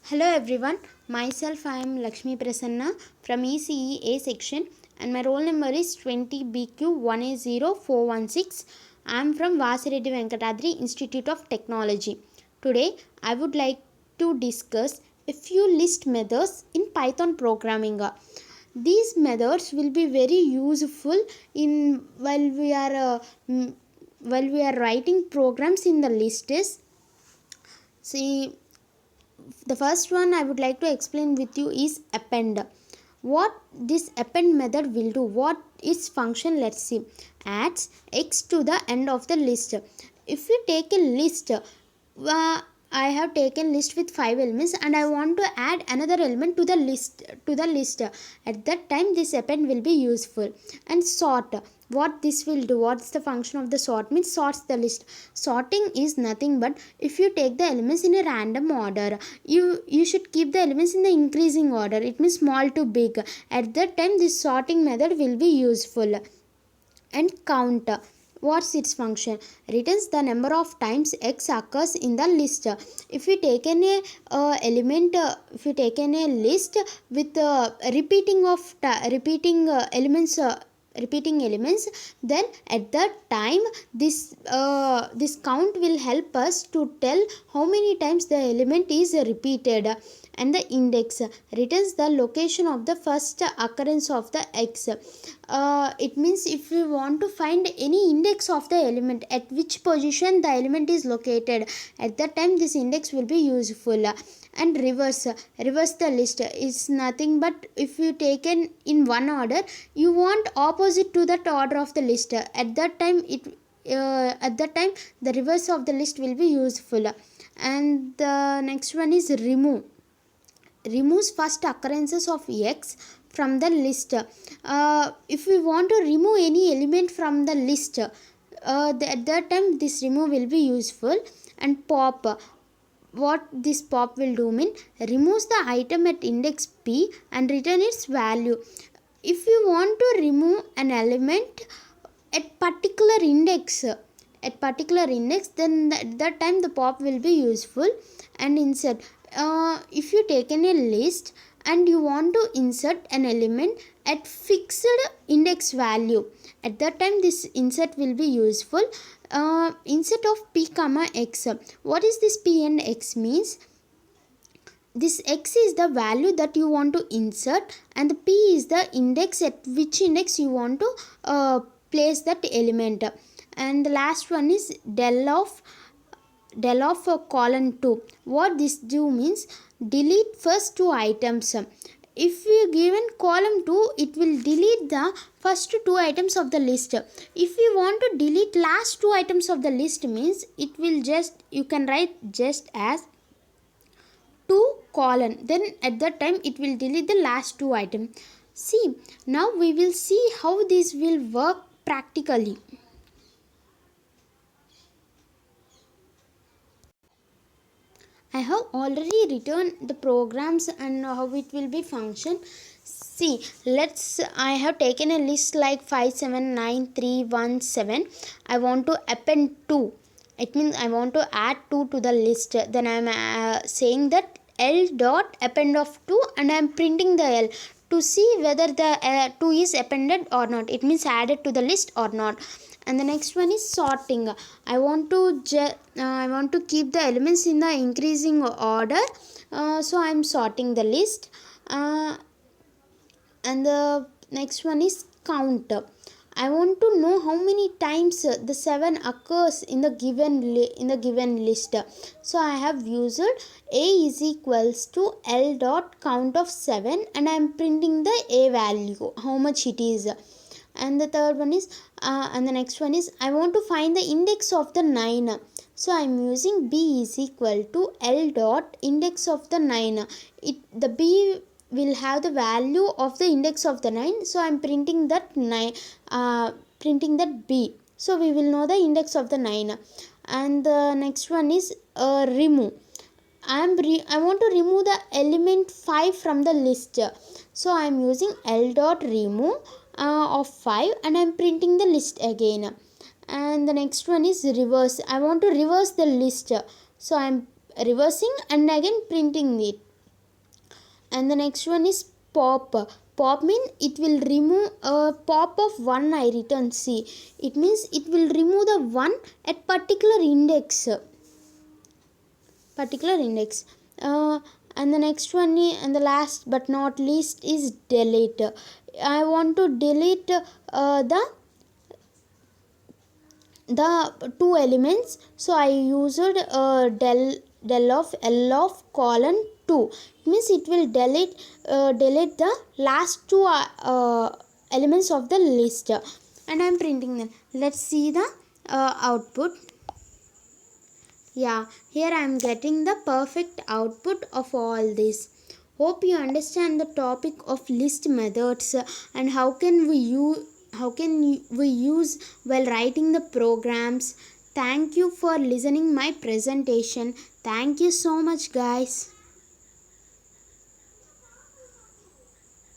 Hello everyone, myself I am Lakshmi Prasanna from ECE section and my roll number is 20BQ180416. I am from Vasireddy Venkatadri Institute of Technology. Today I would like to discuss a few list methods in Python programming. These methods will be very useful in while we are writing programs in the lists. See, the first one I would like to explain with you is append. What this append method will do, what its function, let's see. Adds x to the end of the list. If you take a list, I have taken list with 5 elements and I want to add another element to the list. At that time this append will be useful. And sort, what this will do, what's the function of the sort, means sorts the list. Sorting is nothing but if you take the elements in a random order, you should keep the elements in the increasing order, it means small to big. At that time this sorting method will be useful. And count, what's its function, returns the number of times x occurs in the list. If you take a element, if you take a list with repeating elements, then at that time this count will help us to tell how many times the element is repeated. And the index returns the location of the first occurrence of the x. It means if we want to find any index of the element, at which position the element is located, at that time this index will be useful. And reverse the list is nothing but if you taken in one order, you want opposite to that order of the list, at that time the reverse of the list will be useful. And the next one is remove, removes first occurrences of x from the list. If we want to remove any element from the list, at that time this remove will be useful. And pop, what this pop will do mean, removes the item at index p and return its value. If you want to remove an element at particular index, then at that time the pop will be useful. And insert, if you taken a list and you want to insert an element at fixed index value, at that time this insert will be useful. Insert of p comma x, what is this p and x means, this x is the value that you want to insert and the p is the index at which index you want to place that element. And the last one is del of colon 2. What this do means, delete first two items. If we given column 2, it will delete the first two items of the list. If we want to delete last two items of the list, means it will just, you can write just as 2 colon, then at that time it will delete the last two items. See, now we will see how this will work practically. I have already written the programs and how it will be function. See, I have taken a list like 5, 7, 9, 3, 1, 7. I want to append 2. It means I want to add 2 to the list. Then I am saying that L dot append of 2 and I am printing the L to see whether the 2 is appended or not. It means added to the list or not. And the next one is sorting. I want to keep the elements in the increasing order, so I am sorting the list. And the next one is count. I want to know how many times the 7 occurs in the given list. So I have used a is equals to L dot count of 7 and I am printing the a value, how much it is. And the third one is and the next one is I want to find the index of the 9. So I am using b is equal to L dot index of the 9. The b will have the value of the index of the 9, so I am printing that b, so we will know the index of the 9. And the next one is remove. I want to remove the element 5 from the list, so I am using L dot remove of 5 and I am printing the list again. And the next one is reverse. I want to reverse the list, so I am reversing and again printing it. And the next one is pop. Pop means it will remove a pop of one I return C. It means it will remove the one at particular index. uh, and the next one and the last but not least is delete. I want to delete the two elements, so I used del of L of colon 2. It means it will delete the last two elements of the list, and I'm printing them. Let's see the output. Yeah, here I am getting the perfect output of all this. Hope you understand the topic of list methods, and how can we use while writing the programs. Thank you for listening my presentation. Thank you so much, guys.